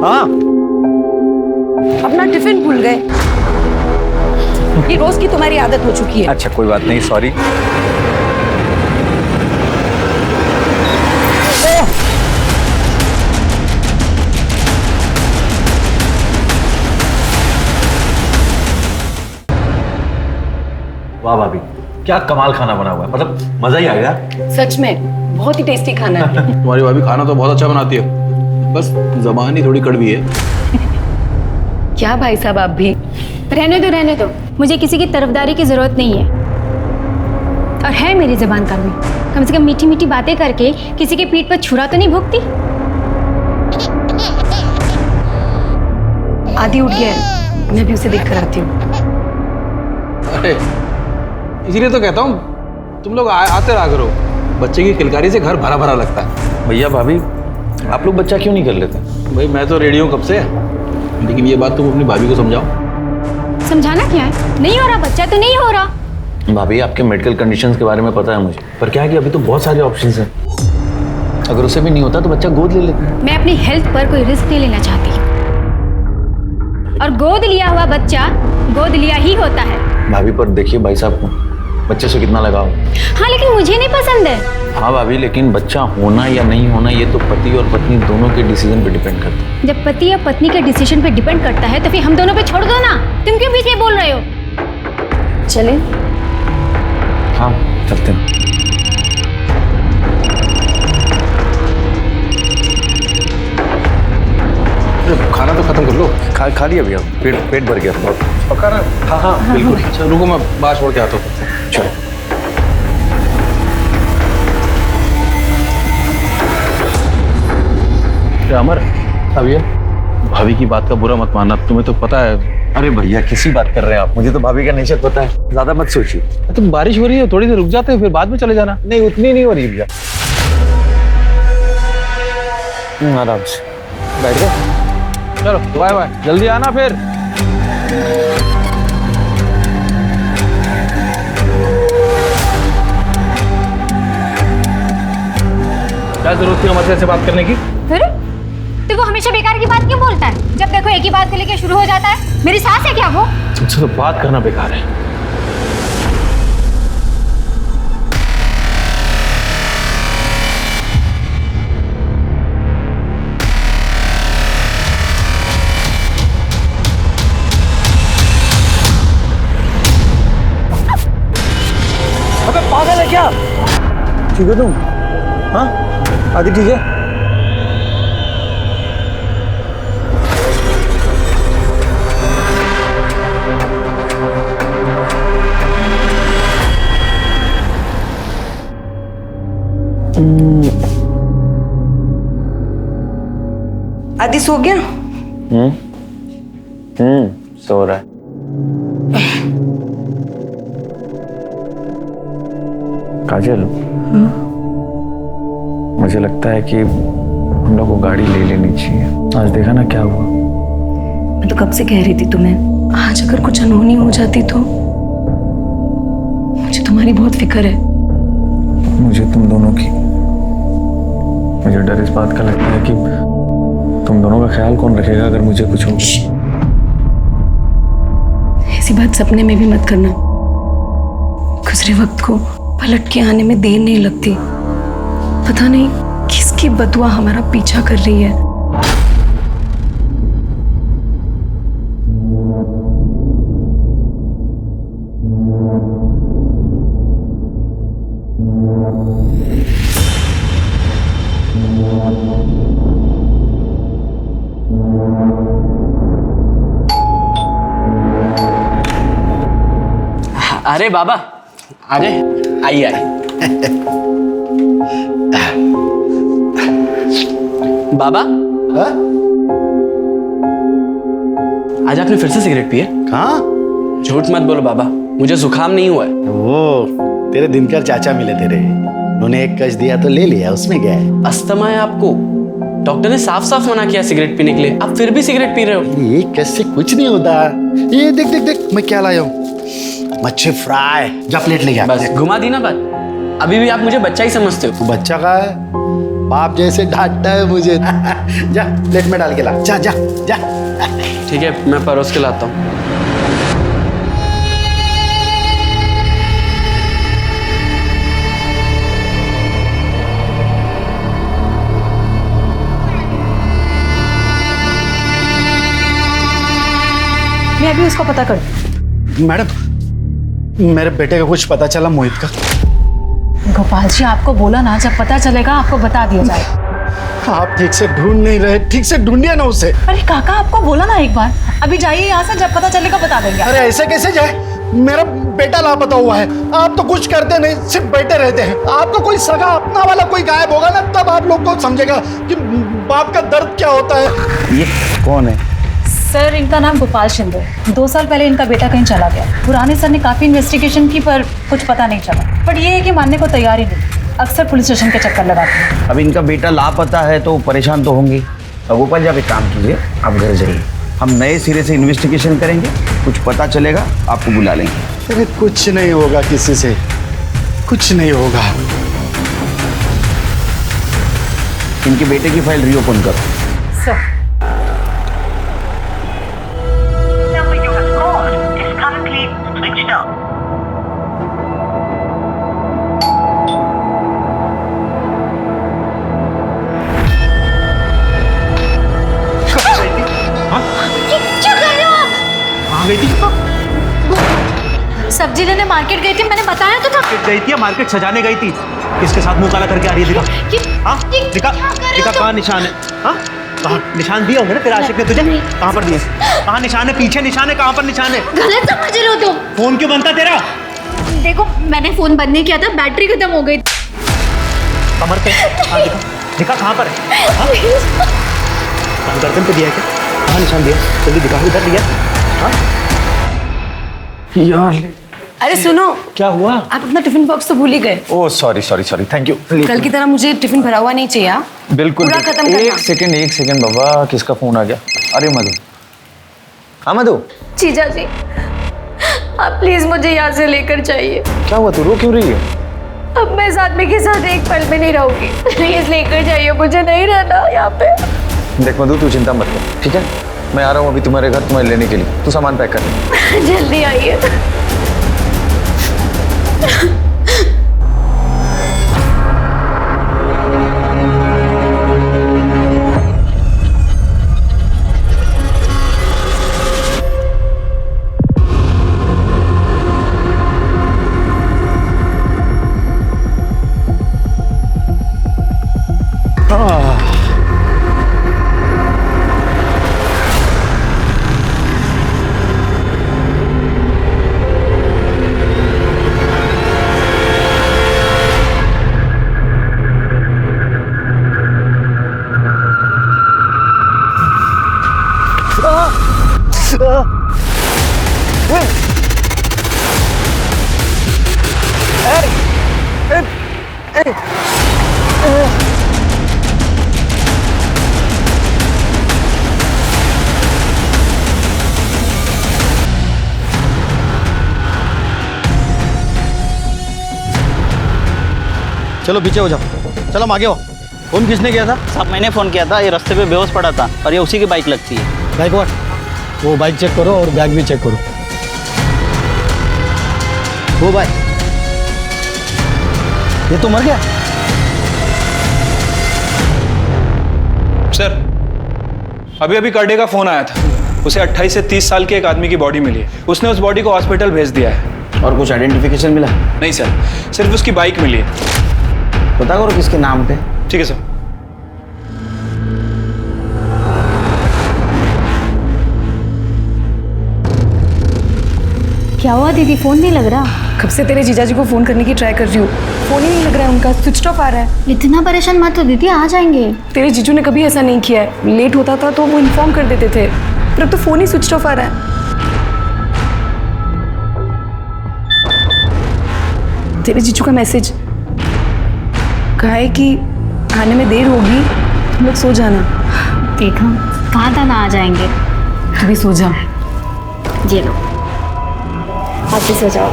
हाँ। अपना टिफिन भूल गए। ये रोज की तुम्हारी आदत हो चुकी है। अच्छा कोई बात नहीं, सॉरी। वाह भाभी, क्या कमाल खाना बना हुआ है, मतलब मजा ही आ गया। सच में बहुत ही टेस्टी खाना है। तुम्हारी भाभी खाना तो बहुत अच्छा बनाती है, बस जबान ही थोड़ी कड़वी है। क्या भाई साहब आप भी। रहने दो, मुझे किसी की तरफदारी की जरूरत नहीं है। और है मेरी जबान कड़वी, कम से कम मीठी मीठी बातें करके किसी के पीठ पर छुरा तो नहीं भोगती। आदि उठ गया है, मैं भी उसे देख कर आती हूँ। अरे इसीलिए तो कहता हूँ तुम लोग आते रहा करो, बच्चे की किलकारी से घर भरा भरा लगता है। भैया भाभी, आप लोग बच्चा क्यों नहीं कर लेते? भाई मैं तो रेडी हूँ कब से, लेकिन ये बात तुम अपनी भाभी को समझाओ। समझाना क्या है, नहीं हो रहा बच्चा तो नहीं हो रहा। भाभी आपके मेडिकल कंडीशंस के बारे में पता है मुझे, पर क्या है कि अभी तो बहुत सारे ऑप्शंस हैं। अगर उसे भी नहीं होता तो बच्चा गोद ले लेते। मैं अपनी हेल्थ पर कोई रिस्क नहीं लेना चाहती, और गोद लिया हुआ बच्चा गोद लिया ही होता है। भाभी पर देखिए भाई साहब को बच्चे से कितना लगाव। हाँ लेकिन मुझे नहीं पसंद है। हाँ भाभी, लेकिन बच्चा होना या नहीं होना ये तो पति और पत्नी दोनों के डिसीजन पे डिपेंड करता है। जब पति या पत्नी के डिसीजन पे डिपेंड करता है तो फिर हम दोनों पे छोड़ दो ना, तुम क्यों बीच में बोल रहे हो? चले। हाँ चलते हैं। खाना तो खत्म कर लो। खा लिया भैया, पेट भर गया बहुत। पक्का ना? हाँ बिल्कुल। चलो रुको, मैं बाहर छोड़ के आता हूँ। चलो। अमर, अब ये भाभी की बात का बुरा मत मानना, तुम्हें तो पता है। अरे भैया किसी बात कर रहे हैं आप, मुझे तो भाभी का नेचर पता है, ज्यादा मत सोचिए। तुम बारिश हो रही है, थोड़ी देर रुक जाते हैं, फिर बाद में चले जाना। नहीं उतनी नहीं हो रही भैया। आराम से बैठ गए। चलो बाय बाय, जल्दी आना फिर। क्या जरूरत थी अमर से बात करने की? फिर तो वो हमेशा बेकार की बात क्यों बोलता है? जब देखो एक ही बात को लेकर शुरू हो जाता है। मेरी सास है क्या वो? तुमसे तो बात करना बेकार है। अबे पागल है क्या? ठीक हो तुम? हाँ आदि ठीक है? आदि सो गया? सो रहा है। काजल, मुझे लगता है कि हम लोग को गाड़ी ले लेनी चाहिए। आज देखा ना क्या हुआ। मैं तो कब से कह रही थी तुम्हें, आज अगर कुछ अनहोनी हो जाती तो। मुझे तुम्हारी बहुत फिक्र है। मुझे तुम दोनों की। मुझे डर इस बात का लगता है कि तुम दोनों का ख्याल कौन रखेगा अगर मुझे कुछ हो। ऐसी बात सपने में भी मत करना। गुजरे वक्त को पलट के आने में देर नहीं लगती। पता नहीं किसकी बदुआ हमारा पीछा कर रही है। अरे बाबा आ जाए, आइए आइए। बाबा हाँ? आज आपने फिर से सिगरेट पी है? कहाँ? झूठ मत बोलो बाबा, मुझे जुकाम नहीं हुआ है। वो तेरे दिनकर चाचा मिले तेरे, उन्होंने एक कश दिया तो ले लिया, उसमें क्या है? अस्थमा है आपको, डॉक्टर ने साफ साफ मना किया सिगरेट पीने के लिए, आप फिर भी सिगरेट पी रहे हो। ये कश से कुछ नहीं होता। ये देख देख देख मैं क्या लाया हूँ, मच्छी फ्राई। जा प्लेट ले गया। बस घुमा दी ना बात, अभी भी आप मुझे बच्चा ही समझते हो। तू बच्चा का है, बाप जैसे डांटता है मुझे। जा प्लेट में डाल के ला, जा जा जा। ठीक है, मैं परोस के लाता हूँ। मैं अभी उसको पता कर। मैडम, मेरे बेटे का कुछ पता चला मोहित का? गोपाल जी आपको बोला ना, जब पता चलेगा आपको बता दिया जाएगा। आप ठीक से ढूंढ नहीं रहे, ठीक से ढूंढिए ना उसे। अरे काका आपको बोला ना एक बार, अभी जाइए यहाँ से, जब पता चलेगा बता देंगे। अरे ऐसे कैसे जाए? मेरा बेटा लापता हुआ है, आप तो कुछ करते नहीं, सिर्फ बैठे रहते हैं। आपका कोई सगा अपना वाला कोई गायब होगा ना, तब आप लोग को समझेगा कि बाप का दर्द क्या होता है। ये कौन है? सर इनका नाम गोपाल शिंदे। 2 साल पहले इनका बेटा कहीं चला गया। पुराने सर ने काफी इन्वेस्टिगेशन की पर कुछ पता नहीं चला। पर ये है कि मानने को तैयार ही नहीं, अक्सर पुलिस स्टेशन के चक्कर लगाते हैं। अब इनका बेटा लापता है तो परेशान तो होंगे। गोपाल जी आप एक काम कीजिए, आप घर जाइए, हम नए सिरे से इन्वेस्टिगेशन करेंगे, कुछ पता चलेगा आपको बुला लेंगे। अरे कुछ नहीं होगा किसी से, कुछ नहीं होगा। इनके बेटे की फाइल रीओपन करो। Sir number you have called is currently switched off. क्या कर रहे हो आप? कहाँ गई थी? सब्जी लेने मार्केट गई थी, मैंने बताया तो था। गई थी या मार्केट सजाने गई थी? किसके साथ मुंह काला करके आ रही है? दिखा, हाँ दिखा, दिखा कहाँ निशान है? हाँ कहाँ निशान दिए होंगे ना तेरे आशिक ने तुझे? कहाँ पर दिए? कहाँ निशान है? पीछे निशान है, कहाँ पर निशान है? गलत समझ रहे हो तुम। फोन क्यों बनता तेरा? देखो मैंने फोन बंद नहीं किया था, बैटरी खत्म हो गई। कमर पे हाँ दिखा, दिखा कहाँ पर है? हाँ गर्दन पे दिया है क्या? कहाँ निशान दिया? जल्दी दिखा, इधर दिया। हाँ यार अरे सुनो, क्या हुआ? आप अपना टिफिन बॉक्स तो भूल ही गए। Oh sorry sorry sorry, thank you. कल की तरह मुझे टिफिन भरा हुआ नहीं चाहिए। बिल्कुल पूरा बिल्कुल। खत्म करना। एक सेकंड बाबा, किसका फोन आ गया? अरे मधु, हाँ मधु। जीजा जी आप प्लीज मुझे यहाँ से लेकर जाइए। क्या हुआ, तू रो क्यों रही है? अब मैं इस आदमी के साथ एक पल में नहीं रहूंगी। प्लीज लेकर जाइए, मुझे नहीं रहना यहाँ पे। देख मधु, तू चिंता मत कर, ठीक है? मैं आ रहा हूँ अभी तुम्हारे घर तुम्हें लेने के लिए। तू सामान पैक कर ले। जल्दी आइए। चलो पीछे हो जाओ, चलो हम आगे हो। फोन किसने किया था? साहब मैंने फ़ोन किया था, ये रास्ते पे बेहोश पड़ा था और ये उसी की बाइक लगती है। बाइक वो बाइक चेक करो और बैग भी चेक करो। वो भाई, ये तो मर गया। सर अभी अभी करडे का फोन आया था, उसे 28 से 30 साल के एक आदमी की बॉडी मिली है। उसने उस बॉडी को हॉस्पिटल भेज दिया है। और कुछ आइडेंटिफिकेशन मिला? नहीं सर, सिर्फ उसकी बाइक मिली है। पता करो किसके नाम पे। ठीक है सर। क्या हुआ दीदी, फोन नहीं लग रहा? कब से तेरे जीजा जी को फोन करने की ट्राई कर रही हूँ, फोन ही नहीं लग रहा है उनका, स्विच ऑफ आ रहा है। इतना परेशान मत हो दीदी, आ जाएंगे। तेरे जीजू ने कभी ऐसा नहीं किया है, लेट होता था तो वो इन्फॉर्म कर देते थे, पर अब तो फोन ही स्विच ऑफ आ रहा है। तेरे जीजू का मैसेज कहा है कि आने में देर होगी, तुम लोग सो जाना। देखा, कहा था ना आ जाएंगे। तू भी सो जा। ये लो, आप भी सो जाओ।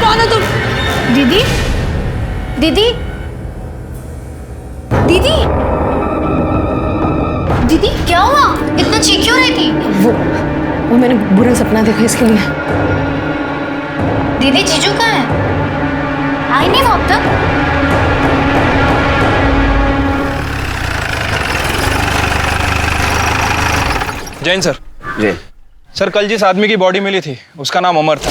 कौन हो तुम? दीदी, दीदी, दीदी, दीदी क्या हुआ? इतना चीख क्यों रही थी? वो मैंने बुरा सपना देखा इसके लिए। दीदी जीजू कहाँ है? आई नहीं वो अब तक? जैन सर। जी सर, कल जिस आदमी की बॉडी मिली थी उसका नाम अमर था।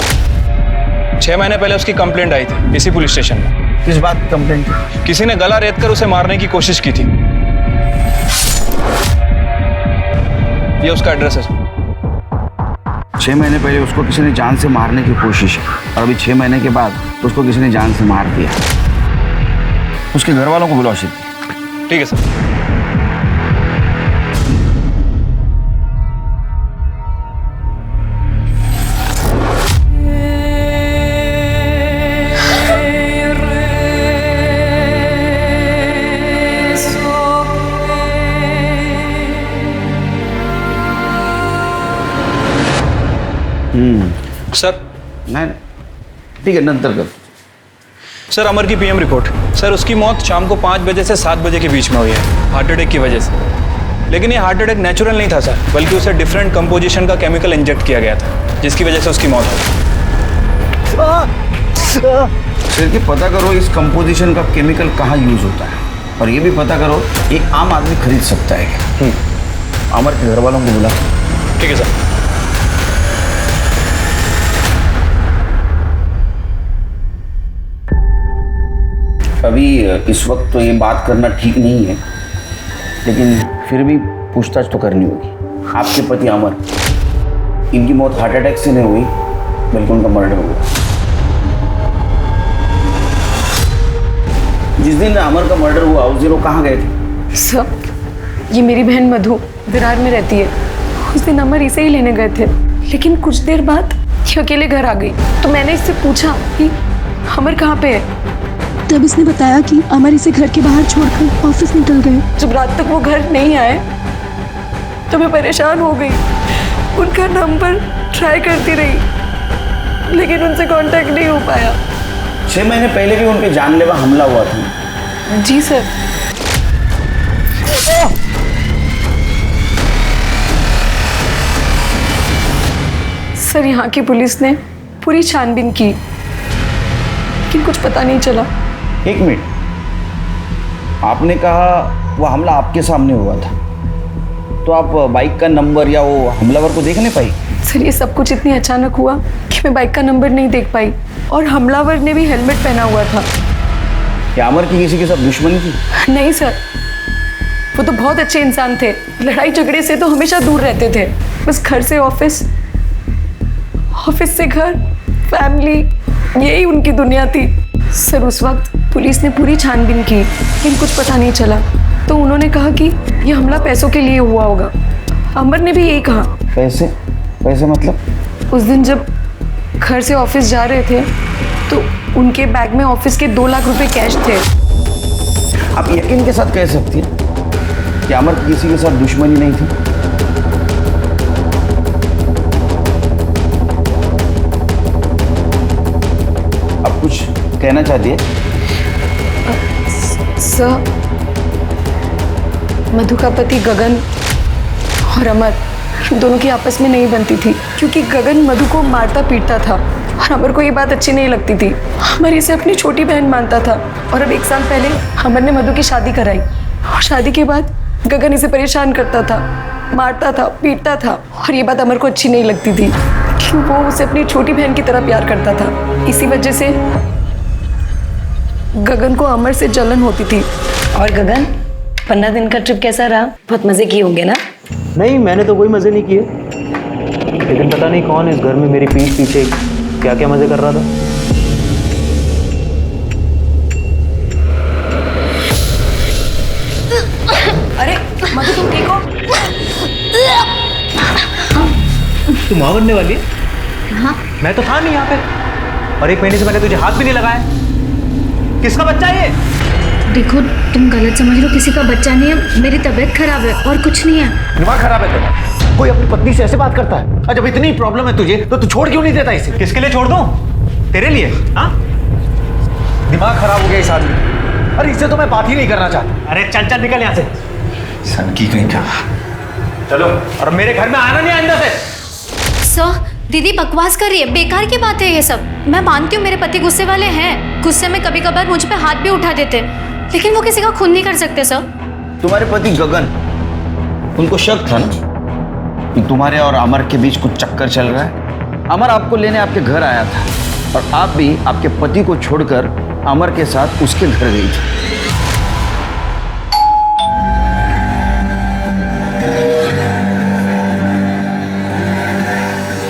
6 महीने पहले उसकी कंप्लेंट आई थी इसी पुलिस स्टेशन में। किस बात की कंप्लेंट थी? किसी ने गला रेत कर उसे मारने की कोशिश की थी। ये उसका एड्रेस है सर। 6 महीने पहले उसको किसी ने जान से मारने की कोशिश की और अभी 6 महीने के बाद उसको किसी ने जान से मार दिया। उसके घर वालों को बुलाओ शीघ्र। ठीक है सर। सर नहीं ठीक है, नंतर कर। सर, अमर की पीएम रिपोर्ट। सर, उसकी मौत शाम को 5 बजे से 7 बजे के बीच में हुई है, हार्ट अटैक की वजह से। लेकिन ये हार्ट अटैक नेचुरल नहीं था सर, बल्कि उसे डिफरेंट कंपोजिशन का केमिकल इंजेक्ट किया गया था, जिसकी वजह से उसकी मौत हुई। फिर कि पता करो इस कंपोजिशन का केमिकल कहाँ यूज होता है और ये भी पता करो एक आम आदमी खरीद सकता है क्या। अमर के घर वालों को बुला। ठीक है सर। अभी इस वक्त तो ये बात करना ठीक नहीं है, लेकिन फिर भी पूछताछ तो करनी होगी। आपके पति अमर, इनकी मौत हार्ट अटैक से नहीं हुई बल्कि उनका मर्डर हुआ। जिस दिन अमर का मर्डर हुआ उस दिन वो कहाँ गए थे? सर, ये मेरी बहन मधु विरार में रहती है। उस दिन अमर इसे ही लेने गए थे, लेकिन कुछ देर बाद ये अकेले घर आ गई। तो मैंने इससे पूछा कि अमर कहाँ पे है। तब इसने बताया कि अमर इसे घर के बाहर छोड़कर ऑफिस निकल गए। जब रात तक वो घर नहीं आए तो मैं परेशान हो गई। उनका नंबर ट्राई करती रही, लेकिन उनसे कांटेक्ट नहीं हो पाया। 6 महीने पहले भी उन पे जानलेवा हमला हुआ था। जी सर। सर, यहाँ की पुलिस ने पूरी छानबीन की, लेकिन कुछ पता नहीं चला। 1 मिनट, आपने कहा वो हमला आपके सामने हुआ था, तो आप बाइक का नंबर या वो हमलावर को देख नहीं पाई? सर, ये सब कुछ इतनी अचानक हुआ कि मैं बाइक का नंबर नहीं देख पाई, और हमलावर ने भी हेलमेट पहना हुआ था। क्या अमर की किसी के साथ दुश्मनी थी? नहीं सर, वो तो बहुत अच्छे इंसान थे। लड़ाई झगड़े से तो हमेशा दूर रहते थे। बस घर से ऑफिस, ऑफिस से घर, फैमिली, यही उनकी दुनिया थी। सर, उस वक्त पुलिस ने पूरी छानबीन की, लेकिन कुछ पता नहीं चला। तो उन्होंने कहा कि यह हमला पैसों के लिए हुआ होगा। अमर ने भी यही कहा। पैसे? पैसे मतलब? उस दिन जब घर से ऑफिस जा रहे थे तो उनके बैग में ऑफिस के 2 लाख रुपए कैश थे। आप यकीन के साथ कह सकती हैं कि अमर की किसी के साथ दुश्मनी नहीं थी? आप कुछ कहना चाहती है? सर, मधु का पति गगन और अमर, इन दोनों की आपस में नहीं बनती थी, क्योंकि गगन मधु को मारता पीटता था और अमर को ये बात अच्छी नहीं लगती थी। अमर इसे अपनी छोटी बहन मानता था, और अब 1 साल पहले अमर ने मधु की शादी कराई, और शादी के बाद गगन इसे परेशान करता था, मारता था, पीटता था, और ये बात अमर को अच्छी नहीं लगती थी, क्योंकि वो उसे अपनी छोटी बहन की तरह प्यार करता था। इसी वजह से गगन को अमर से जलन होती थी। और गगन, 15 दिन का ट्रिप कैसा रहा? बहुत मजे किए होंगे ना? नहीं, मैंने तो कोई मजे नहीं किए, लेकिन पता नहीं कौन इस घर में मेरी पीठ पीछे क्या क्या मजे कर रहा था। अरे मधु, तुम ठीक हो? तू मां बनने वाली है? हाँ। मैं तो था नहीं यहाँ पे, और 1 महीने से मैंने तुझे हाथ भी नहीं लगाया। किसका बच्चा है ये? देखो, तुम गलत समझ लो, किसी का बच्चा नहीं है। मेरी तबीयत खराब है और कुछ नहीं है। दिमाग खराब है तेरा? कोई अपनी पत्नी से ऐसे बात करता है? और जब इतनी प्रॉब्लम है तुझे तो तू छोड़ क्यों नहीं देता इसे? किसके लिए छोड़ दूं? तेरे लिए? हाँ, दिमाग खराब हो गया इस आदमी का। अरे इससे तो मैं बात ही नहीं करना चाहता। अरे चल चल निकल यहाँ से। सनकी कहीं का। चलो, और मेरे घर में आना नहीं आइंदा से। सर, दीदी बकवास कर रही है, बेकार की बात है ये सब। मैं मानती हूँ मेरे पति गुस्से वाले हैं, गुस्से में कभी कभार मुझ पे हाथ भी उठा देते, लेकिन वो किसी का खून नहीं कर सकते सर। तुम्हारे पति गगन, उनको शक था ना कि तुम्हारे और अमर के बीच कुछ चक्कर चल रहा है। अमर आपको लेने आपके घर आया था और आप भी आपके पति को छोड़कर अमर के साथ उसके घर गई थी।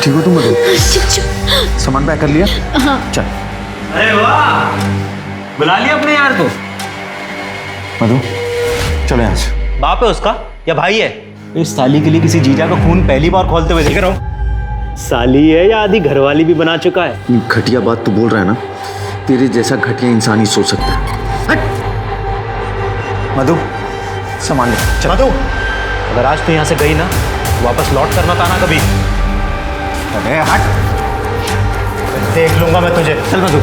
ठीक हो तुम मधु? सामान पैक कर लिया? हाँ। चल। अरे वाह, बुला लिया अपने यार को। मधु चलो यहाँ से। बाप है उसका या भाई है? इस साली के लिए किसी जीजा का खून पहली बार खोलते हुए देख रहा हूँ। साली है या आधी घरवाली भी बना चुका है। घटिया बात तू बोल रहा है ना, तेरे जैसा घटिया इंसान ही सोच सकता है। मधु सामान ले चल। मधु, अगर आज तू यहाँ से गई ना, वापस लौट करना था ना कभी। अरे हट, देख लूंगा मैं तुझे। चल मधु।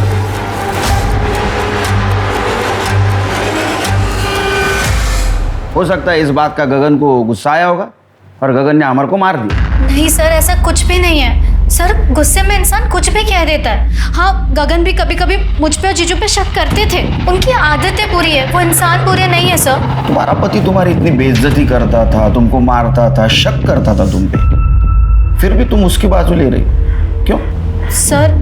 हो सकता है इस बात का गगन को गुस्सा आया होगा और गगन ने अमर को मार दिया। नहीं सर, ऐसा कुछ भी नहीं है सर। गुस्से में इंसान कुछ भी कह देता है। हाँ, गगन भी कभी कभी मुझ पे और जीजू पे शक करते थे, उनकी आदतें बुरी है, वो इंसान बुरे नहीं है सर। तुम्हारा पति तुम्हारी इतनी बेइज्जती करता था, तुमको मारता था, शक करता था तुम पे, फिर भी तुम उसकी बाजू ले रही, क्यों? सर,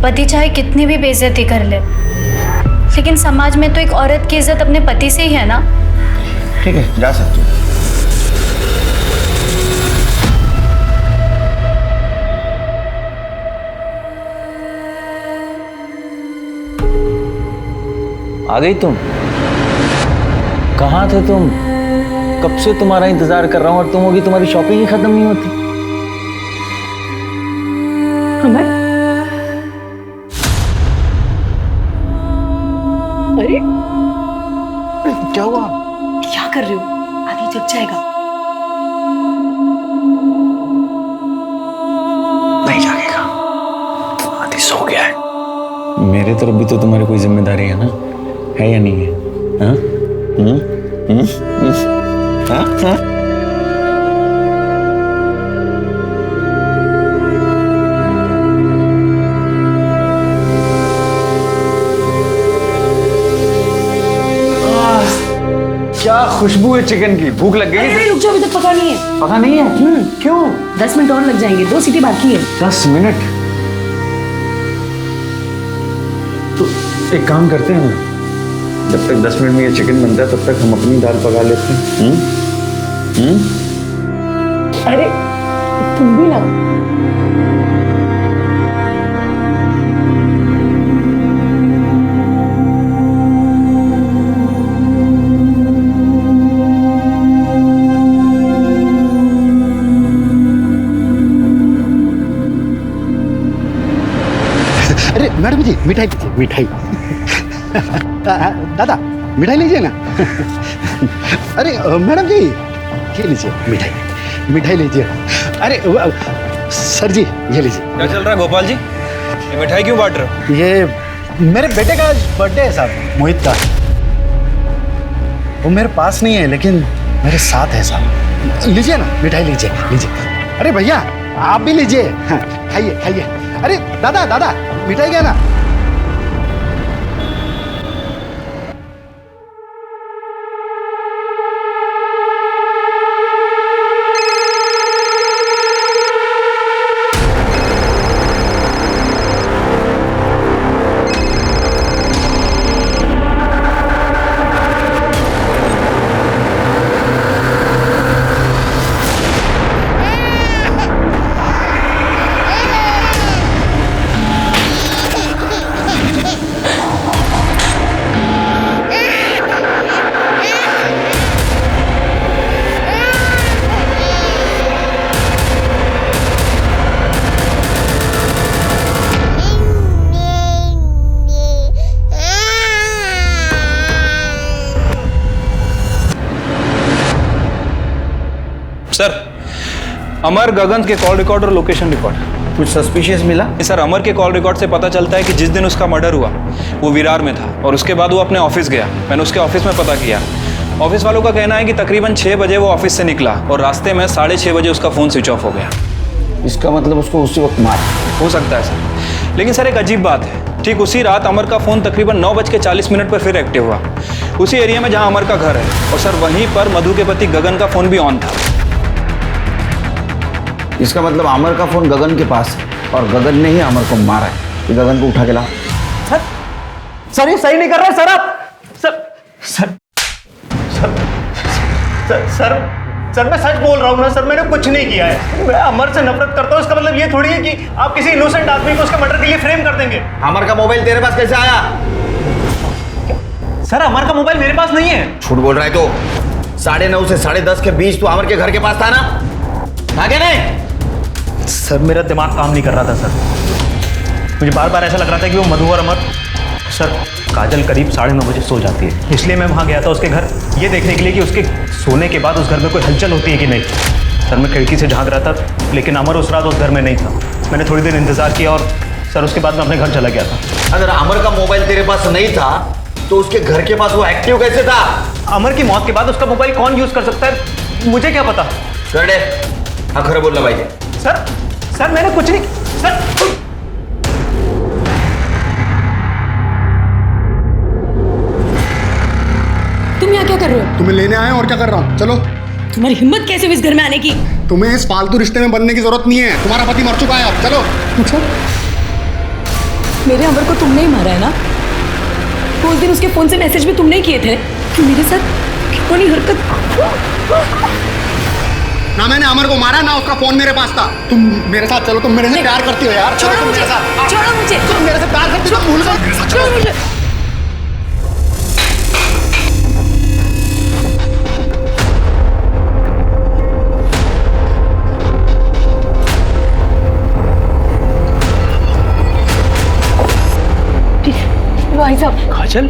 पति चाहे कितनी भी बेइज्जती कर ले, लेकिन समाज में तो एक औरत की इज्जत अपने पति से ही है ना। ठीक है, जा सकते हो। आ गई तुम? कहाँ थे तुम? कब से तुम्हारा इंतजार कर रहा हूँ और तुम होगी, तुम्हारी शॉपिंग ही खत्म नहीं होती। अमर, अरे क्या हुआ? क्या कर रहे हो? आगे जग जाएगा। नहीं जागेगा, आधी सो गया है। मेरे तरफ भी तो तुम्हारी कोई जिम्मेदारी है ना, है या नहीं है? हाँ? हाँ? हाँ? क्या खुशबू है चिकन की, भूख लग गई? अरे रुक जाओ, अभी तक पका नहीं है। पता नहीं है? क्यों? 10 मिनट और लग जाएंगे, 2 सीटी बाकी है। 10 मिनट? तो एक काम करते हैं ना, जब तक 10 मिनट में ये चिकन बनता है तब तक हम अपनी दाल पका लेते हैं। अरे तुम भी ना। अरे मैडम जी, मिठाई लीजिए, मिठाई। दादा मिठाई लीजिए ना। अरे मैडम जी, ये लीजिए मिठाई, मिठाई लीजिए। अरे सर जी, ये लीजिए। क्या चल रहा है गोपाल जी? ये मिठाई क्यों बांट रहे हो? ये मेरे बेटे का बर्थडे है साहब, मोहित का। वो मेरे पास नहीं है लेकिन मेरे साथ है साहब। लीजिए ना मिठाई, लीजिए लीजिए। अरे भैया आप भी लीजिए, खाइए खाइए। अरे दादा दादा, मिठाई क्या ना। अमर, गगन के कॉल रिकॉर्ड और लोकेशन रिकॉर्ड। कुछ सस्पिशियस मिला? सर, अमर के कॉल रिकॉर्ड से पता चलता है कि जिस दिन उसका मर्डर हुआ वो विरार में था और उसके बाद वो अपने ऑफिस गया। मैंने उसके ऑफिस में पता किया। ऑफिस वालों का कहना है कि तकरीबन 6 बजे वो ऑफिस से निकला और रास्ते में 6:30 बजे उसका फ़ोन स्विच ऑफ हो गया। इसका मतलब उसको उसी वक्त मार हो सकता है सर, लेकिन सर एक अजीब बात है, ठीक उसी रात अमर का फ़ोन तकरीबन 9:40 पर फिर एक्टिव हुआ, उसी एरिया में जहां अमर का घर है। और सर वहीं पर मधु के पति गगन का फ़ोन भी ऑन था। इसका मतलब अमर का फोन गगन के पास है और गगन ने ही अमर को मारा है। कि गगन को उठा के ला। सर ये सही नहीं कर रहे सर आप। सर सर मैं सच बोल रहा हूँ ना सर, मैंने कुछ नहीं किया है। मैं अमर से नफरत करता हूँ, इसका मतलब ये थोड़ी है कि आप किसी इनोसेंट आदमी को उसका मर्डर के लिए फ्रेम कर देंगे। अमर का मोबाइल तेरे पास कैसे आया? सर अमर का मोबाइल मेरे पास नहीं है। झूठ बोल रहा है तो 9:30 से 10:30 के बीच तो अमर के घर के पास था ना? था क्या नहीं? सर मेरा दिमाग काम नहीं कर रहा था सर, मुझे बार बार ऐसा लग रहा था कि वो मधु और अमर। सर काजल करीब 9:30 बजे सो जाती है, इसलिए मैं वहाँ गया था उसके घर ये देखने के लिए कि उसके सोने के बाद उस घर में कोई हलचल होती है कि नहीं। सर मैं खिड़की से झांक रहा था, लेकिन अमर उस रात उस घर में नहीं था। मैंने थोड़ी देर इंतजार किया और सर उसके बाद मैं अपने घर चला गया था। अगर अमर का मोबाइल तेरे पास नहीं था तो उसके घर के पास वो एक्टिव कैसे था? अमर की मौत के बाद उसका मोबाइल कौन यूज कर सकता है मुझे क्या पता। कर दे, हाँ खरे बोलना भाई। सर मैंने कुछ नहीं। सर तुम यहाँ क्या कर रहे हो? तुम्हें लेने आए और क्या कर रहा हूँ। चलो। तुम्हारी हिम्मत कैसे हुई इस घर में आने की? तुम्हें इस फालतू रिश्ते में बनने की जरूरत नहीं है, तुम्हारा पति मर चुका है। अब चलो। अच्छा, मेरे अमर को तुमने ही मारा है ना? तो उस दिन उसके फोन से मैसेज भी तुमने ही किए थे। मेरे साथ क्यों नहीं हरकत? ना मैंने अमर को मारा ना उसका फोन मेरे पास था। तुम मेरे साथ चलो, तुम मेरे से प्यार करती हो यार। छोड़ो मुझे, छोड़ो मुझे। तुम मेरे से प्यार करती हो, तुम भूल गए। छोड़ो मुझे। भाई साहब। काजल,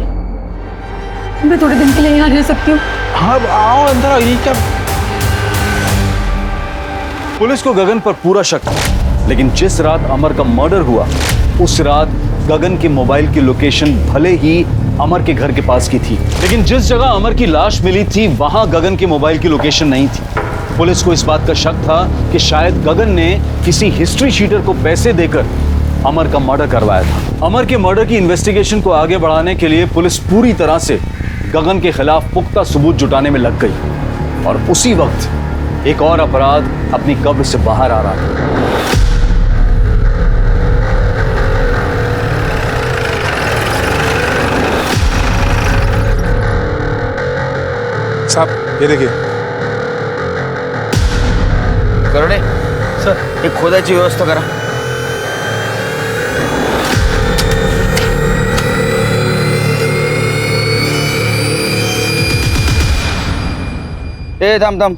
मैं थोड़े दिन के लिए यहाँ रह सकती हूँ? हाँ आओ अंदर आओ। ये क्या? पुलिस को गगन पर पूरा शक था, लेकिन जिस रात अमर का मर्डर हुआ उस रात गगन के मोबाइल की लोकेशन भले ही अमर के घर के पास की थी, लेकिन जिस जगह अमर की लाश मिली थी वहां गगन के मोबाइल की लोकेशन नहीं थी। पुलिस को इस बात का शक था कि शायद गगन ने किसी हिस्ट्री शीटर को पैसे देकर अमर का मर्डर करवाया था। अमर के मर्डर की इन्वेस्टिगेशन को आगे बढ़ाने के लिए पुलिस पूरी तरह से गगन के खिलाफ पुख्ता सबूत जुटाने में लग गई और उसी वक्त एक और अपराध अपनी कब्र से बाहर आ रहा था। साहब ये देखिए। करणे सर, एक खोदायची व्यवस्था करा। ए थांब थांब।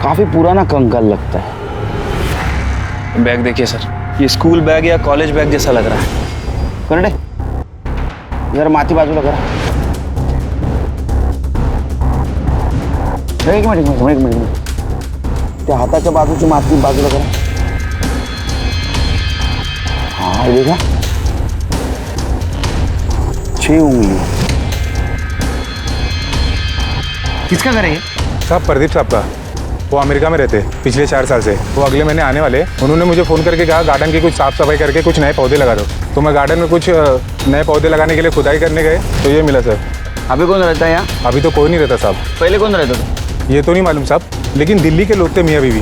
काफी पुराना कंकाल लगता है। बैग देखिए सर, ये स्कूल बैग या कॉलेज बैग जैसा लग रहा है। करणे जरा माती बाजूला करा। एक मिनिट त्या हाताच्या बाजूची माती बाजूला करा। हाँ ये देखा, 6 उंगली। किसका घर है? साहब प्रदीप साहब का। वो अमेरिका में रहते पिछले 4 साल से। वो अगले महीने आने वाले। उन्होंने मुझे फ़ोन करके कहा गार्डन की कुछ साफ सफाई करके कुछ नए पौधे लगा दो। तो मैं गार्डन में कुछ नए पौधे लगाने के लिए खुदाई करने गए तो ये मिला सर। अभी कौन रहता है यहाँ? अभी तो कोई नहीं रहता साहब। पहले कौन रहता था? ये तो नहीं मालूम साहब, लेकिन दिल्ली के लोग थे मियाँ बीवी।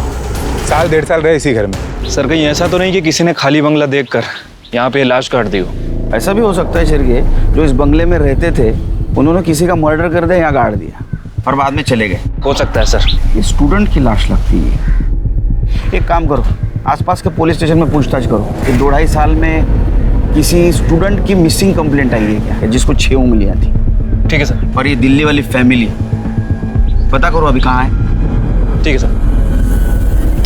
1.5 साल रहे इसी घर में। सर कहीं ऐसा तो नहीं कि किसी ने खाली बंगला देखकर यहाँ पे लाश काट दी हो? ऐसा भी हो सकता है शेरगे, जो इस बंगले में रहते थे उन्होंने किसी का मर्डर कर दिया, यहाँ गाड़ दिया और बाद में चले गए। हो सकता है सर। ये स्टूडेंट की लाश लगती है। एक काम करो, आसपास के पुलिस स्टेशन में पूछताछ करो कि 2-2.5 साल में किसी स्टूडेंट की मिसिंग कंप्लेंट आई है क्या, जिसको 6 उंगलियां थी। ठीक है सर। और ये दिल्ली वाली फैमिली, पता करो अभी कहाँ है। ठीक है सर।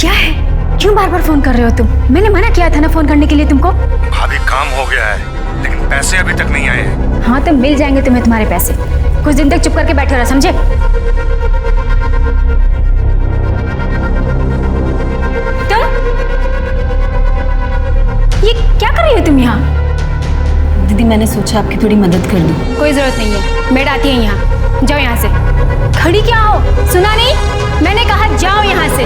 क्या है? क्यों बार बार फोन कर रहे हो तुम? मैंने मना किया था ना फोन करने के लिए तुमको। भाभी काम हो गया है, लेकिन पैसे अभी तक नहीं आए हैं। हाँ तो मिल जाएंगे तुम्हें तुम्हारे पैसे। कुछ दिन तक चुप करके बैठे रहो, समझे? तुम ये क्या कर रही हो तुम यहाँ? दीदी मैंने सोचा आपकी थोड़ी मदद कर दूं। कोई जरूरत नहीं है, मेड आती है यहाँ। जाओ यहाँ से। खड़ी क्या हो? सुना नहीं? मैंने कहा जाओ यहाँ से।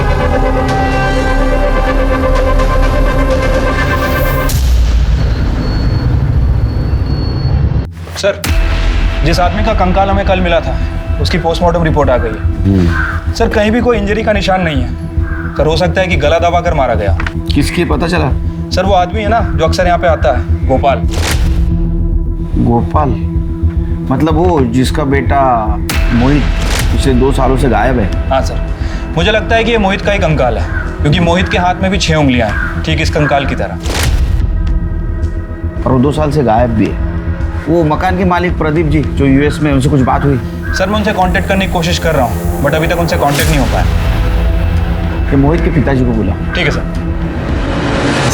सर, जिस आदमी का कंकाल हमें कल मिला था उसकी पोस्टमार्टम रिपोर्ट आ गई है। सर, कहीं भी कोई इंजरी का निशान नहीं है। सर, हो सकता है कि गला दबा कर मारा गया। किसकी पता चला? सर, वो आदमी है ना जो अक्सर यहाँ पे आता है, गोपाल। गोपाल मतलब वो जिसका बेटा मोहित पिछले 2 सालों से गायब है? हाँ सर, मुझे लगता है कि ये मोहित का ही कंकाल है, क्योंकि मोहित के हाथ में भी 6 उंगलियां हैं, ठीक इस कंकाल की तरह। और वो 2 साल से गायब भी है। वो मकान के मालिक प्रदीप जी जो यूएस में, उनसे कुछ बात हुई? सर, मैं उनसे कांटेक्ट करने की कोशिश कर रहा हूँ, बट अभी तक उनसे कांटेक्ट नहीं हो पाया। कि मोहित के पिताजी को बुला। ठीक है सर।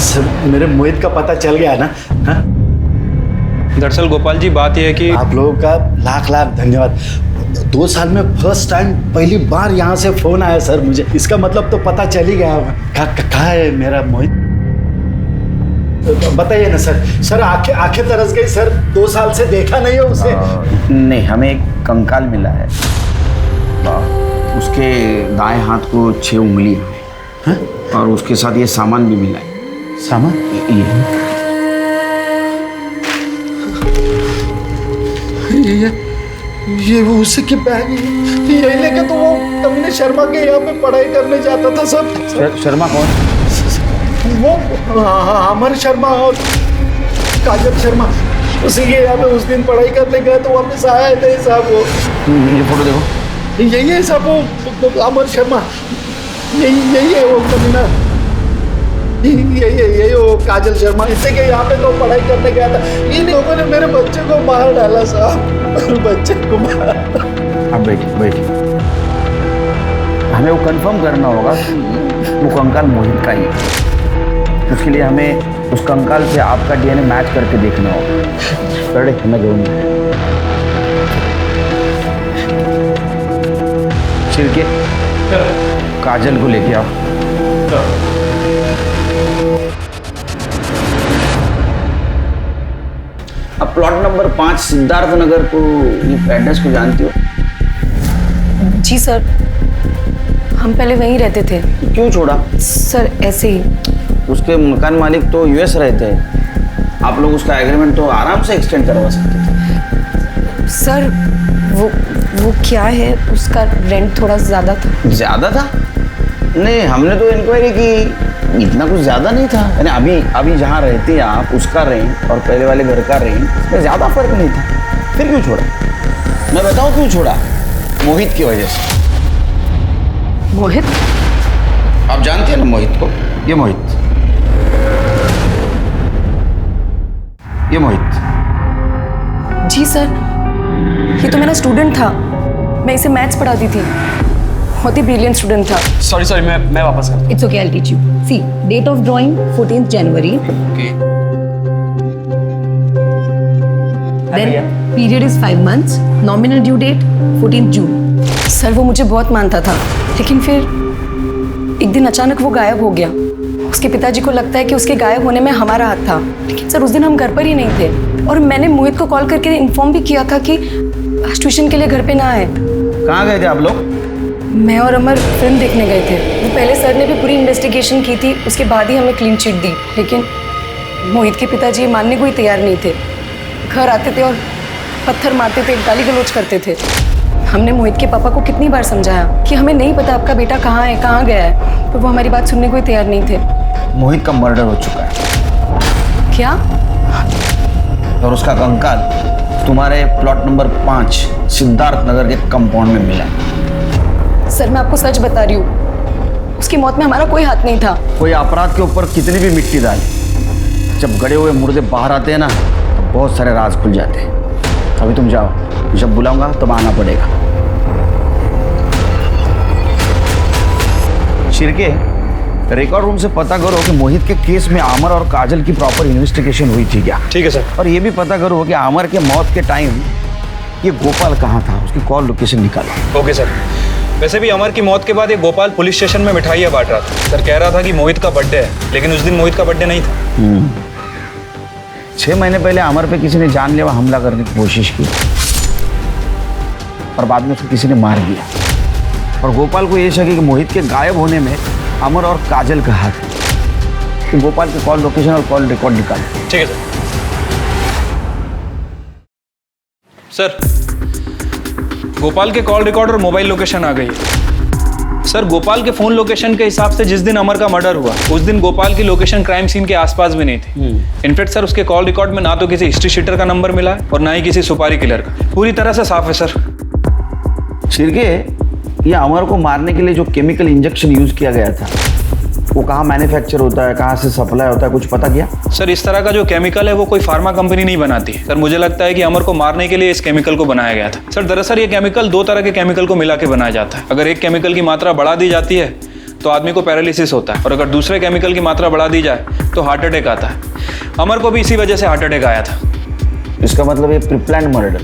सर, मेरे मोहित का पता चल गया ना? हाँ? दरअसल गोपाल जी, बात यह है कि आप लोगों का लाख लाख धन्यवाद। 2 साल में फर्स्ट टाइम पहली बार यहाँ से फोन आया सर मुझे। इसका मतलब तो पता चल ही गया। कहाँ है मेरा मोहित? बताइए ना सर। सर आंखें तरस गई सर। 2 साल से देखा नहीं है उसे। नहीं, हमें एक कंकाल मिला है। उसके दाएं हाथ को 6 उंगलियां हैं और उसके साथ ये सामान भी मिला है। सामान? ये वो उसी की बैग है। यही लेके तो वो कमीने शर्मा के यहाँ पे पढ़ाई करने जाता था सब। शर्मा कौन? वो अमर शर्मा और काजल शर्मा, उसी के यहाँ पे उस दिन पढ़ाई करने गए तो वापस आए थे साहब। वो ये फोटो देखो। यही है साहब वो अमर शर्मा। यही है वो कमीना। यही वो काजल शर्मा। इसी के यहाँ पे तो पढ़ाई करने गया था। इन लोगों ने मेरे बच्चे को मार डाला साहब। मेरे बच्चे को मार। अब बैठिए। हमें वो कंफर्म करना होगा कि वो कंकाल मोहित का ही है। उसके लिए हमें उस कंकाल से आपका डीएनए मैच करके देखना होगा। बड़े हमें जरूर छिड़के काजल को लेके आओ। अब प्लॉट नंबर 5 सिद्धार्थ नगर को, एड्रेस को जानती हो? जी सर, हम पहले वहीं रहते थे। क्यों छोड़ा? सर ऐसे ही। उसके मकान मालिक तो यूएस रहते हैं। आप लोग उसका एग्रीमेंट तो आराम से एक्सटेंड करवा सकते थे। सर वो क्या है, उसका रेंट थोड़ा ज़्यादा था। ज़्यादा था? नहीं, हमने तो इंक्वायरी की, इतना कुछ ज़्यादा नहीं था। यानी अभी जहाँ रहते हैं आप, उसका रेंट और पहले वाले घर का रेंट में ज़्यादा फर्क नहीं था। फिर क्यों छोड़ा? मैं बताऊँ क्यों छोड़ा? मोहित की वजह से। मोहित? आप जानते हैं ना मोहित को? ये मोहित जी सर, ये तो मेरा स्टूडेंट था। मैं इसे मैथ्स पढ़ाती थी। बहुत ही ब्रिलियंट स्टूडेंट था। सॉरी मैं वापस कर। It's okay, I'll teach you. See, date of drawing 14th January. Okay. Then period is 5 months. Nominal due date 14th June. Sir वो मुझे बहुत मानता था, लेकिन फिर एक दिन अचानक वो गायब हो गया। उसके पिताजी को लगता है कि उसके गायब होने में हमारा हाथ था, लेकिन सर उस दिन हम घर पर ही नहीं थे। और मैंने मोहित को कॉल करके इन्फॉर्म भी किया था कि आज ट्यूशन के लिए घर पे ना आए। कहाँ गए थे आप लोग? मैं और अमर फिल्म देखने गए थे। वो पहले सर ने भी पूरी इन्वेस्टिगेशन की थी, उसके बाद ही हमें क्लीन चिट दी। लेकिन मोहित के पिताजी ये मानने को ही तैयार नहीं थे। घर आते थे और पत्थर मारते थे, गाली गलौज करते थे। हमने मोहित के पापा को कितनी बार समझाया कि हमें नहीं पता आपका बेटा कहाँ है, कहाँ गया है, पर वो हमारी बात सुनने को ही तैयार नहीं थे। मोहित का मर्डर हो चुका है। क्या? और उसका कंकाल तुम्हारे प्लॉट नंबर 5 सिद्धार्थ नगर के कंपाउंड में मिला। सर मैं आपको सच बता रही हूँ, उसकी मौत में हमारा कोई हाथ नहीं था। कोई अपराध के ऊपर कितनी भी मिट्टी डाले, जब गड़े हुए मुर्दे बाहर आते हैं ना, तो बहुत सारे राज खुल जाते हैं। अभी तुम जाओ, जब बुलाऊंगा तब आना पड़ेगा। शिरके, रिकॉर्ड रूम से पता करो कि मोहित के केस में आमर और काजल की प्रॉपर इन्वेस्टिगेशन हुई थी क्या? ठीक है सर। और ये भी पता करो कि आमर के मौत के टाइम ये गोपाल कहाँ था, उसकी कॉल लोकेशन निकालो। Okay sir. वैसे भी अमर की मौत के बाद ये गोपाल पुलिस स्टेशन में मिठाइयाँ बांट रहा था। सर कह रहा था कि मोहित का बर्थडे है, लेकिन उस दिन मोहित का बर्थडे नहीं था। 6 महीने पहले अमर पे किसी ने जानलेवा हमला करने की कोशिश की और बाद में उसको किसी ने मार दिया। और गोपाल को ये शक है कि मोहित के गायब होने में अमर और काजल का हाथ है। तो गोपाल के कॉल लोकेशन और कॉल रिकॉर्ड निकालो। ठीक है सर। गोपाल के कॉल रिकॉर्ड और मोबाइल लोकेशन आ गई है। सर गोपाल के फोन लोकेशन के हिसाब से जिस दिन अमर का मर्डर हुआ उस दिन गोपाल की लोकेशन क्राइम सीन के आसपास भी नहीं थी। इनफैक्ट सर उसके कॉल रिकॉर्ड में ना तो किसी हिस्ट्री शीटर का नंबर मिला है और ना ही किसी सुपारी किलर का। पूरी तरह से साफ है सर। शिरके, ये अमर को मारने के लिए जो केमिकल इंजेक्शन यूज किया गया था वो कहाँ मैन्युफैक्चर होता है, कहाँ से सप्लाई होता है, कुछ पता किया? सर इस तरह का जो केमिकल है वो कोई फार्मा कंपनी नहीं बनाती। सर मुझे लगता है कि अमर को मारने के लिए इस केमिकल को बनाया गया था। सर दरअसल ये केमिकल 2 तरह के केमिकल को मिला के बनाया जाता है। अगर एक केमिकल की मात्रा बढ़ा दी जाती है तो आदमी को पैरालिसिस होता है, और अगर दूसरे केमिकल की मात्रा बढ़ा दी जाए तो हार्ट अटैक आता है। अमर को भी इसी वजह से हार्ट अटैक आया था। इसका मतलब ये प्रीप्लान मर्डर।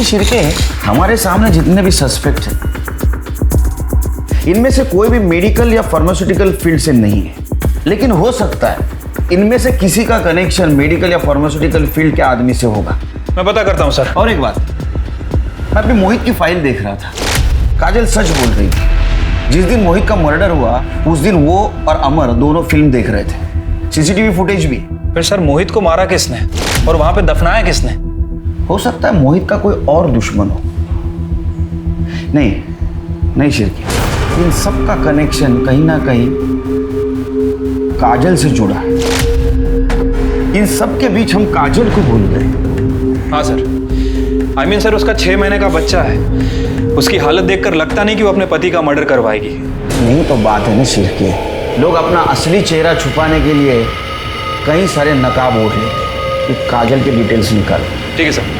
शिरके, हमारे सामने जितने भी सस्पेक्ट हैं इनमें से कोई भी मेडिकल या फार्मास्यूटिकल फील्ड से नहीं है, लेकिन हो सकता है इनमें से किसी का कनेक्शन मेडिकल या फार्मास्यूटिकल फील्ड के आदमी से होगा। मैं पता करता हूं सर। और एक बात, मैं अपनी मोहित की फाइल देख रहा था। काजल सच बोल रही थी। जिस दिन मोहित का मर्डर हुआ उस दिन वो और अमर दोनों फिल्म देख रहे थे। सीसीटीवी फुटेज भी। फिर सर मोहित को मारा किसने और वहां पे दफनाया किसने? हो सकता है मोहित का कोई और दुश्मन हो। नहीं शिरके, इन सब का कनेक्शन कहीं ना कहीं काजल से जुड़ा है। इन सब के बीच हम काजल को भूल गए। हाँ सर। I mean सर उसका 6 महीने का बच्चा है। उसकी हालत देखकर लगता नहीं कि वो अपने पति का मर्डर करवाएगी। नहीं तो बात है ना शिरके, लोग अपना असली चेहरा छुपाने के लिए कई सारे नकाब ओढ़ लेते। कि काजल के डिटेल्स निकाल। ठीक है सर।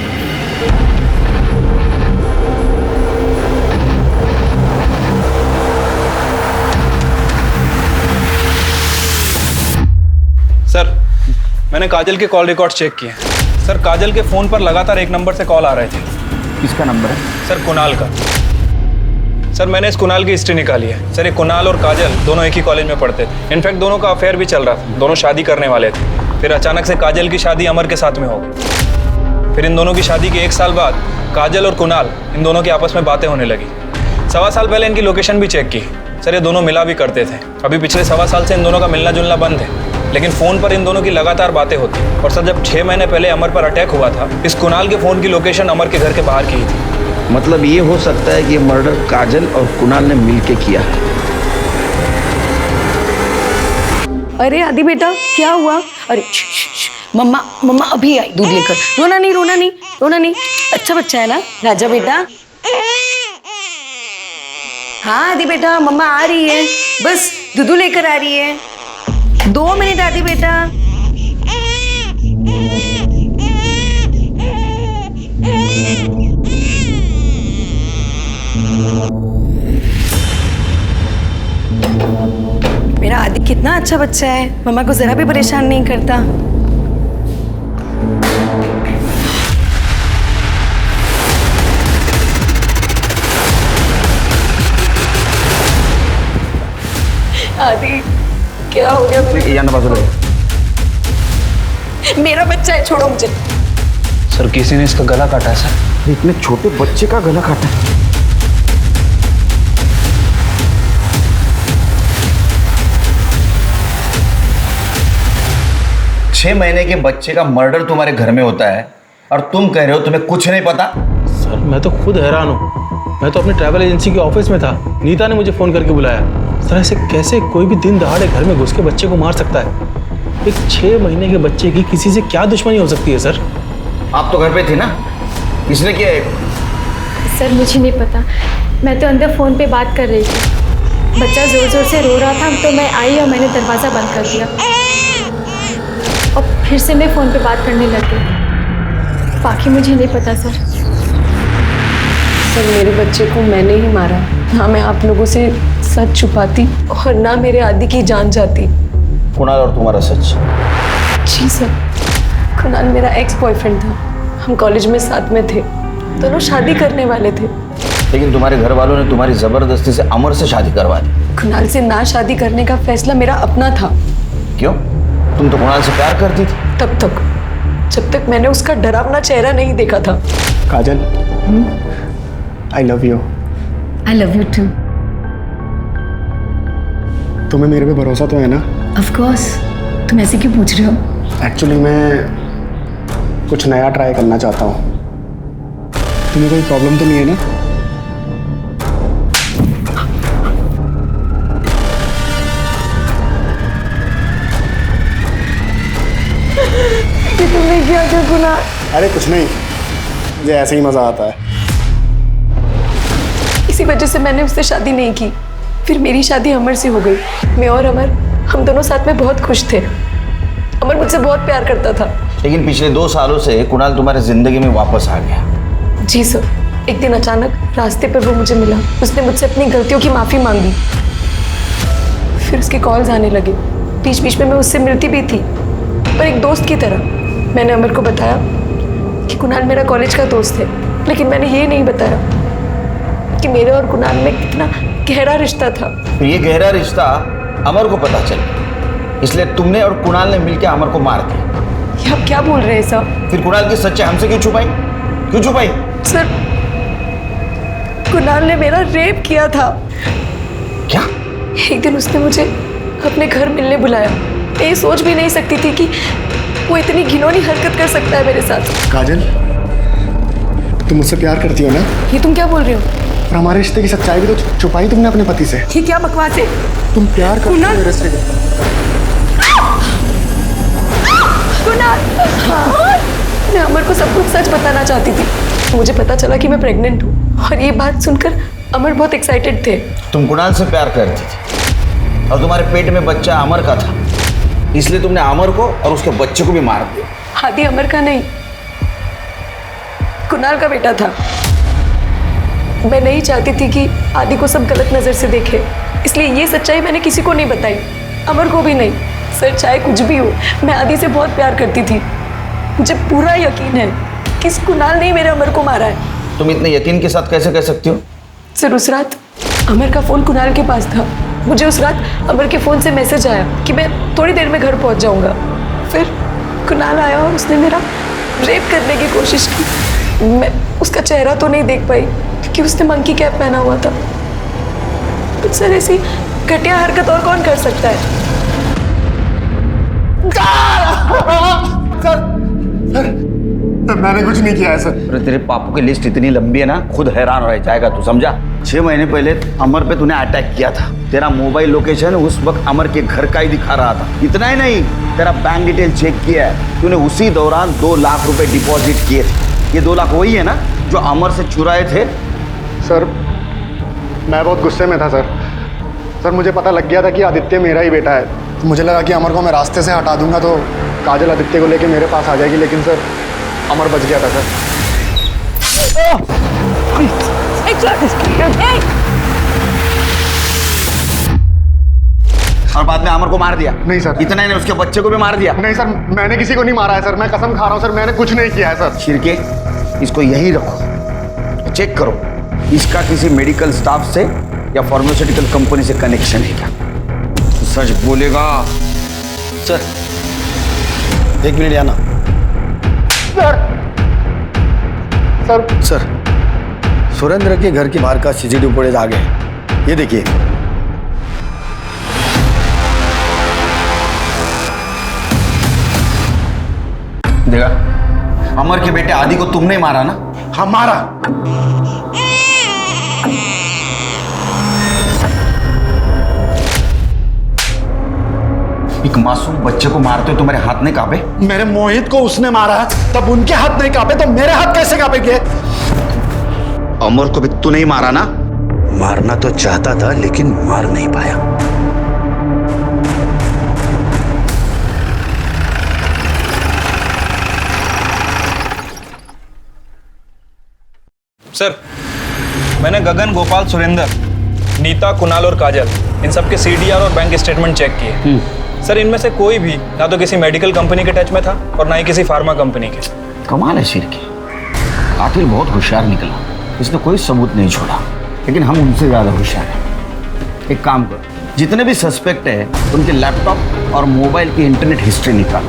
सर मैंने काजल के कॉल रिकॉर्ड चेक किए। सर काजल के फोन पर लगातार एक नंबर से कॉल आ रहे थे। किसका नंबर है? सर कुणाल का। सर मैंने इस कुणाल की हिस्ट्री निकाली है। सर ये कुणाल और काजल दोनों एक ही कॉलेज में पढ़ते थे। इनफैक्ट दोनों का अफेयर भी चल रहा था। दोनों शादी करने वाले थे। फिर अचानक से काजल की शादी अमर के साथ में हो गई। फिर इन दोनों की शादी के 1 साल बाद काजल और कुणाल इन दोनों की आपस में बातें होने लगी। 1.25 साल पहले इनकी लोकेशन भी चेक की। सर ये दोनों मिला भी करते थे। अभी पिछले 1.25 साल से इन दोनों का मिलना जुलना बंद है, लेकिन फ़ोन पर इन दोनों की लगातार बातें होती। और सर जब 6 महीने पहले अमर पर अटैक हुआ था, इस कुणाल के फ़ोन की लोकेशन अमर के घर के बाहर की थी। मतलब ये हो सकता है कि ये मर्डर काजल और कुणाल ने मिलके किया है। अरे आदि बेटा क्या हुआ? अरे मम्मा अभी आई दूध लेकर। रोना नहीं। अच्छा बच्चा है ना राजा बेटा? हाँ आदि बेटा मम्मा आ रही है, बस दूध लेकर आ रही है। 2 मिनट आदि बेटा। मेरा आदि कितना अच्छा बच्चा है, मम्मा को जरा भी परेशान नहीं करता। आदि क्या हो गया? मेरा बच्चा है, छोड़ो मुझे। सर किसी ने इसका गला काटा है सर। इतने छोटे बच्चे का गला काटा है? 6 महीने के बच्चे का मर्डर तुम्हारे घर में होता है और तुम कह रहे हो तुम्हें कुछ नहीं पता? सर मैं तो खुद हैरान हूँ। मैं तो अपनी ट्रैवल एजेंसी के ऑफिस में था। नीता ने मुझे फ़ोन करके बुलाया। सर ऐसे कैसे कोई भी दिन दहाड़े घर में घुस के बच्चे को मार सकता है? एक 6 महीने के बच्चे की किसी से क्या दुश्मनी हो सकती है सर? आप तो घर पे थी ना, किसने किया है? सर मुझे नहीं पता, मैं तो अंदर फ़ोन पे बात कर रही थी। बच्चा ज़ोर ज़ोर से रो रहा था तो मैं आई और मैंने दरवाज़ा बंद कर दिया और फिर से मैं फ़ोन पे बात करने लगी। बाकी मुझे नहीं पता सर। सर मेरे बच्चे को मैंने ही मारा। ना मैं आप लोगों से सच छुपाती और ना मेरे आदि की जान जाती। कुणाल और तुम्हारा सच? जी सर, कुणाल मेरा एक्स बॉयफ्रेंड था। हम कॉलेज में साथ में थे। दोनों शादी करने वाले थे। लेकिन तुम्हारे घर वालों ने तुम्हारी जबरदस्ती से अमर से शादी करवा दी। कुणाल से ना शादी करने का फैसला मेरा अपना था। क्यों? तुम तो कुणाल से प्यार करती थी। तब तक जब तक मैंने उसका डरावना चेहरा नहीं देखा था। Kajal, I love you. I love you too. तुम्हें मेरे पे भरोसा तो है ना? Of course. तुम ऐसे क्यों पूछ रहे हो? एक्चुअली मैं कुछ नया ट्राई करना चाहता हूँ। तुम्हें कोई प्रॉब्लम तो नहीं है ना? कि तुमने किया क्या कुणाल? अरे कुछ नहीं, मुझे ऐसे ही मजा आता है। इसी वजह से मैंने उससे शादी नहीं की। फिर मेरी शादी अमर से हो गई। मैं और अमर, हम दोनों साथ में बहुत खुश थे। अमर मुझसे बहुत प्यार करता था। लेकिन पिछले 2 सालों से कुणाल तुम्हारे जिंदगी में वापस आ गया। जी सर। एक दिन अचानक रास्ते पर वो मुझे मिला। उसने मुझसे अपनी गलतियों की माफ़ी मांगी। फिर उसके कॉल्स आने लगे। बीच बीच में मैं उससे मिलती भी थी, पर एक दोस्त की तरह। मैंने अमर को बताया कि कुणाल मेरा कॉलेज का दोस्त है, लेकिन मैंने ये नहीं बताया कि मेरे और कुणाल में कितना गहरा रिश्ता था। फिर ये गहरा रिश्ता अमर को पता चला, इसलिए तुमने और कुणाल ने मिलकर अमर को मार दिया। ये आप क्या बोल रहे हैं सर? फिर कुणाल की सच्चाई हमसे क्यों छुपाई? क्यों छुपाई? सर, कुणाल ने मेरा रेप किया था। क्या? एक दिन उसने मुझे अपने घर मिलने बुलाया। मैं ये सोच भी नहीं सकती थी कि वो इतनी घिनौनी हरकत कर सकता है मेरे साथ। काजल, तुम मुझसे प्यार करती हो ना? ये तुम क्या बोल रहे हो? और हमारे रिश्ते की सच्चाई भी तो छुपाई तुमने अपने पति से। ये क्या बकवास है? तुम प्यार करती हो मेरे से। कुणाल, मैं अमर को सब कुछ सच बताना चाहती थी। मुझे पता चला कि मैं प्रेग्नेंट हूँ, और ये बात सुनकर अमर बहुत एक्साइटेड थे। तुम कुणाल से प्यार करती थी और तुम्हारे पेट में बच्चा अमर का था, इसलिए तुमने अमर को और उसके बच्चे को भी मार दिया। आदि अमर का नहीं, कुणाल का बेटा था। मैं नहीं चाहती थी कि आदि को सब गलत नजर से देखे, इसलिए ये सच्चाई मैंने किसी को नहीं बताई, अमर को भी नहीं। सर, चाहे कुछ भी हो, मैं आदि से बहुत प्यार करती थी। मुझे पूरा यकीन है कि इस कुणाल ने मेरे अमर को मारा है। तुम इतने यकीन के साथ कैसे कह सकती हो? सर, उस रात अमर का फोन कुणाल के पास था। मुझे उस रात अमर के फोन से मैसेज आया कि मैं थोड़ी देर में घर पहुंच जाऊंगा। फिर कुणाल आया और उसने मेरा रेप करने की कोशिश की। मैं उसका चेहरा तो नहीं देख पाई क्योंकि उसने मंकी कैप पहना हुआ था। तो सर, ऐसी घटिया हरकत और कौन कर सकता है? सर, मैंने कुछ नहीं किया है सर। अरे तेरे पापों की लिस्ट इतनी लंबी है ना, खुद हैरान रह जाएगा तू, समझा? 6 महीने पहले अमर पे तूने अटैक किया था। तेरा मोबाइल लोकेशन उस वक्त अमर के घर का ही दिखा रहा था। इतना ही नहीं, तेरा बैंक डिटेल चेक किया है। तूने उसी दौरान 2 लाख रुपए डिपॉजिट किए थे। ये 2 लाख वही है ना जो अमर से चुराए थे? सर, मैं बहुत गुस्से में था सर, मुझे पता लग गया था कि आदित्य मेरा ही बेटा है। मुझे लगा कि अमर को मैं रास्ते से हटा दूंगा तो काजल आदित्य को लेके मेरे पास आ जाएगी, लेकिन सर अमर बच गया था सर। और बाद में अमर को मार दिया? नहीं सर। इतना ही नहीं, उसके बच्चे को भी मार दिया? नहीं सर, मैंने किसी को नहीं मारा है सर, मैं कसम खा रहा हूँ सर, मैंने कुछ नहीं किया है सर। शिरके, इसको यहीं रखो, चेक करो इसका किसी मेडिकल स्टाफ से या फार्मास्यूटिकल कंपनी से कनेक्शन है क्या। तो सच बोलेगा। सर, 1 मिनट आना। सर, सुरेंद्र के घर के बाहर का सीसीटीवी फुटेज आ गया, ये देखिए। देखा, अमर के बेटे आदि को तुमने ही मारा ना? हाँ, मारा। एक मासूम बच्चे को मारते हो तुम्हारे हाथ नहीं कांपे? मेरे मोहित को उसने मारा तब उनके हाथ नहीं कांपे, तो मेरे हाथ कैसे कांपेंगे? अमर को भी तू नहीं मारा ना? मारना तो चाहता था लेकिन मार नहीं पाया। सर, मैंने गगन, गोपाल, सुरेंद्र, नीता, कुणाल और काजल इन सबके CDR और बैंक स्टेटमेंट चेक किए। सर, इनमें से कोई भी ना तो किसी मेडिकल कंपनी के टच में था और ना ही किसी फार्मा कंपनी के। कमाल है शिरके, कातिल बहुत होशियार निकला, इसने कोई सबूत नहीं छोड़ा, लेकिन हम उनसे ज़्यादा होशियार हैं। एक काम करो, जितने भी सस्पेक्ट हैं उनके लैपटॉप और मोबाइल की इंटरनेट हिस्ट्री निकालो।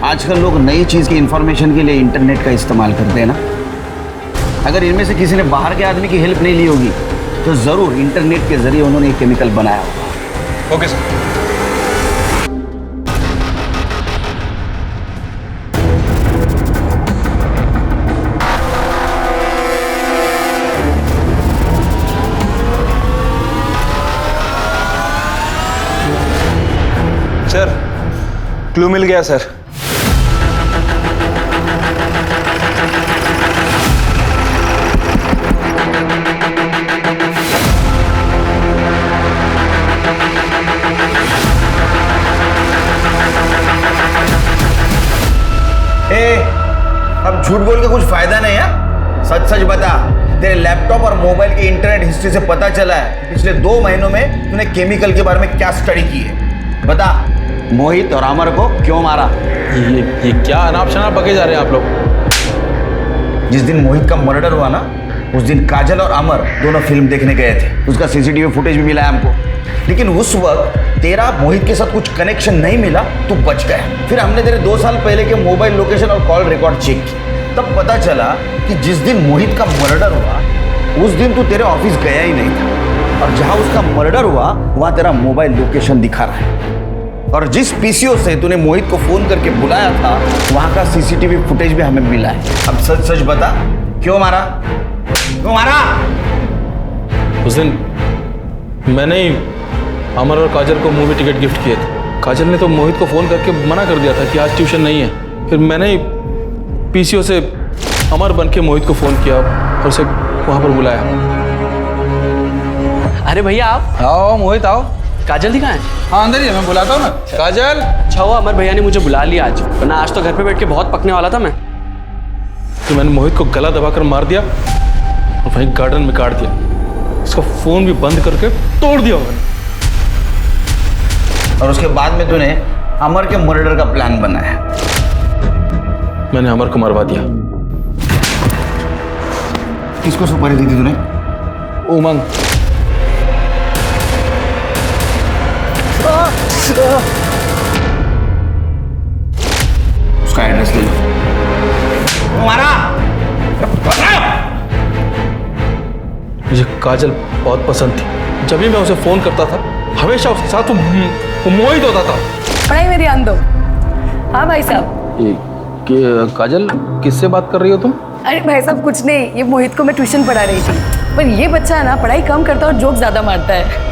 आजकल लोग नई चीज़ की इंफॉर्मेशन के लिए इंटरनेट का इस्तेमाल करते हैं ना। अगर इनमें से किसी ने बाहर के आदमी की हेल्प नहीं ली होगी तो ज़रूर इंटरनेट के जरिए उन्होंने एक केमिकल बनाया होगा। Okay sir. सर क्लू मिल गया सर। अब झूठ बोल के कुछ फायदा नहीं है, सच सच बता। तेरे लैपटॉप और मोबाइल की इंटरनेट हिस्ट्री से पता चला है पिछले 2 महीनों में तूने केमिकल के बारे में क्या स्टडी की है। बता, मोहित और अमर को क्यों मारा? ये क्या अनाप शनाप बके जा रहे हैं आप लोग। जिस दिन मोहित का मर्डर हुआ ना, उस दिन काजल और अमर दोनों फिल्म देखने गए थे। उसका सीसीटीवी फुटेज भी मिला है हमको, लेकिन उस वक्त तेरा मोहित के साथ कुछ कनेक्शन नहीं मिला, तू बच गया। फिर हमने तेरे 2 साल पहले के मोबाइल लोकेशन और कॉल रिकॉर्ड चेक की, तब पता चला कि जिस दिन मोहित का मर्डर हुआ उस दिन तू तेरे ऑफिस गया ही नहीं था, और जहां उसका मर्डर हुआ वहां तेरा मोबाइल लोकेशन दिखा रहा है। और जिस पीसीओ से तूने मोहित को फोन करके बुलाया था वहां का सीसीटीवी फुटेज भी हमें मिला है। अब सच सच बता, क्यों मारा? क्यों मारा? उस दिन मैंने ही अमर और काजल को मूवी टिकट गिफ्ट किए थे। काजल ने तो मोहित को फ़ोन करके मना कर दिया था कि आज ट्यूशन नहीं है। फिर मैंने ही पीसीओ से अमर बन के मोहित को फ़ोन किया और उसे वहाँ पर बुलाया। अरे भैया आप आओ मोहित आओ। काजल दी कहाँ है? हाँ अंदर ही है, मैं बुलाता हूँ ना। काजल। अच्छा हुआ अमर भैया ने मुझे बुला लिया आज, वरना आज तो घर पे बैठ के बहुत पकने वाला था मैं। तो मैंने मोहित को गला दबाकर मार दिया और वहीं गार्डन में काट दिया। उसका फ़ोन भी बंद करके तोड़ दिया मैंने। और उसके बाद में तूने अमर के मर्डर का प्लान बनाया। मैंने अमर को मरवा दिया। किसको सुपारी दी थी तूने? उमंग। उसका एड्रेस ले लो। मुझे काजल बहुत पसंद थी। जब भी मैं उसे फोन करता था हमेशा उसके साथ वो मोहित होता था। पढ़ाई में ध्यान दो। हाँ भाई साहब। काजल किससे बात कर रही हो तुम? अरे भाई साहब कुछ नहीं, ये मोहित को मैं ट्यूशन पढ़ा रही थी, पर ये बच्चा है ना पढ़ाई कम करता और जोक ज़्यादा मारता है।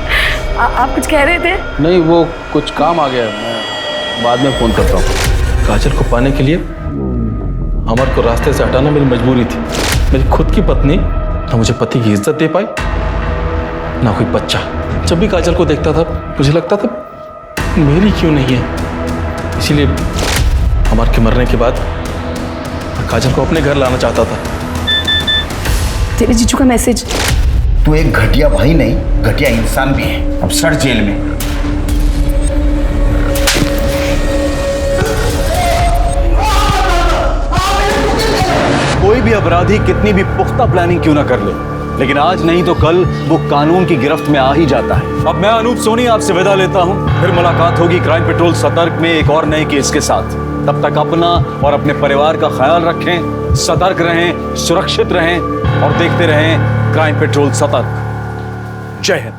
आप कुछ कह रहे थे? नहीं, वो कुछ काम आ गया, मैं बाद में फ़ोन करता हूँ। काजल को पाने के लिए अमर को रास्ते से हटाना मेरी मजबूरी थी। मेरी खुद की पत्नी ना मुझे पति की इज्जत दे पाई ना कोई बच्चा। जब भी काजल को देखता था मुझे लगता था मेरी क्यों नहीं है। इसीलिए अमर के मरने के बाद मैं काजल को अपने घर लाना चाहता था। तेरे जीजू का मैसेज। तू एक घटिया भाई नहीं, घटिया इंसान भी है। अब सड़ जेल में। कोई भी अपराधी कितनी भी पुख्ता प्लानिंग क्यों ना कर ले, लेकिन आज नहीं तो कल वो कानून की गिरफ्त में आ ही जाता है। अब मैं अनूप सोनी आपसे विदा लेता हूं। फिर मुलाकात होगी क्राइम पेट्रोल सतर्क में एक और नए केस के साथ। तब तक अपना और अपने परिवार का ख्याल रखें, सतर्क रहें, सुरक्षित रहें और देखते रहें क्राइम पेट्रोल सतर्क। जय हिंद।